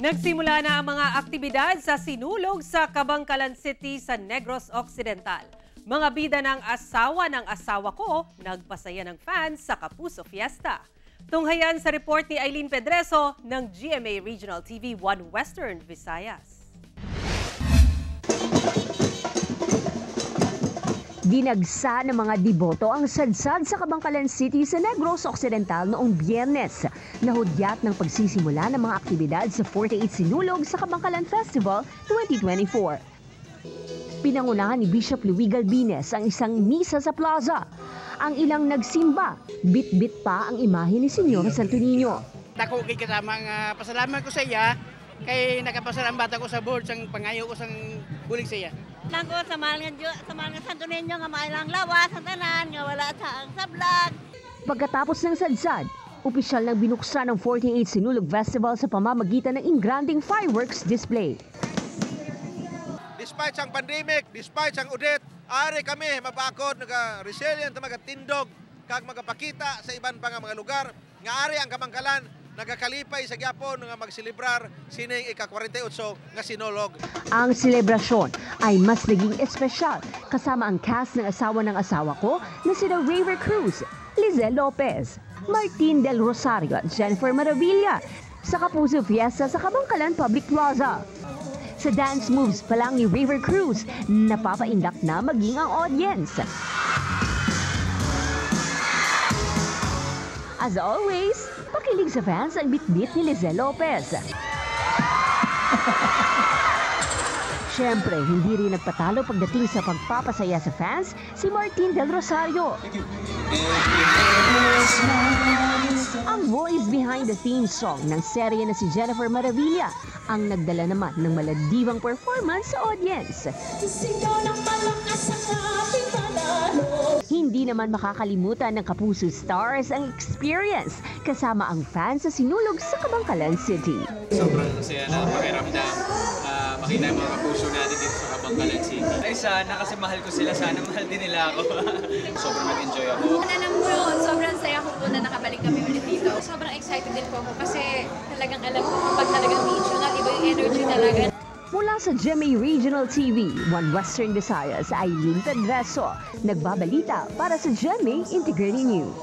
Nagsimula na ang mga aktibidad sa sinulog sa Cabangcalan City sa Negros Occidental. Mga bida ng asawa ko, nagpasaya ng fans sa Kapuso Fiesta. Tunghayan sa report ni Eileen Pedreso ng GMA Regional TV 1 Western Visayas. Dinagsa ng mga deboto ang sadsad sa Cabangcalan City sa Negros Occidental noong Biyernes. Nahudyat ng pagsisimula ng mga aktibidad sa 48 Sinulog sa Cabangcalan Festival 2024. Pinangunahan ni Bishop Luis Galbines ang isang misa sa plaza. Ang ilang nagsimba, bit-bit pa ang imahe ni Senyor Santo Niño. Dako kay kasamang pasalamat ko sa iya kay nakapasalambat ako sa board sang pangayo ko sang bulig sa iya. Nako sa mahal nga Santo Niño nga mailang lawas sa tanan nga wala sa sablag. Pagkatapos ng sadsad, opisyal nang binuksan ng 48 Sinulog Festival sa pamamagitan ng ingranding fireworks display. Despite sang pandemic, despite sang udet, ari kami mapakod naga-resilient, magatindog, kag magapakita sa iban pa nga mga lugar nga ari ang Cabangcalan nagakalipay sa gyapon nga magselebrar sining ika-48 nga sinulog. Ang selebrasyon ay mas naging espesyal kasama ang cast ng asawa ko na sina River Cruz, Lizelle Lopez, Martin Del Rosario at Jennifer Maravilla sa Kapuso Fiesta sa Cabangcalan Public Plaza. Sa dance moves pa lang ni River Cruz, napapaindak na maging ang audience. As always, pakilig sa fans ang bit-bit ni Lizelle Lopez. Siyempre, hindi rin nagpatalo pagdating sa pagpapasaya sa fans si Martin Del Rosario. Ang voice behind the theme song ng serye na si Jennifer Maravilla ang nagdala naman ng maladibang performance sa audience. Hindi naman makakalimutan ng Kapuso Stars ang experience kasama ang fans sa sinulog sa Cabangcalan City. Sobrang saya na pakiramdam makita yung mga kapuso natin dito sa Cabangcalan City. Ay sana kasi mahal ko sila, sana mahal din nila ako. Sobrang nag-enjoy ako. Alam mo yun, sobrang saya ko po na nakabalik kami ulit dito. Sobrang excited din po ako kasi talagang alam ko kapag talagang regional, iba yung energy talaga. Mula sa GMA Regional TV, 1 Western Visayas, Eileen Pedreso, nagbabalita para sa GMA Integrated News.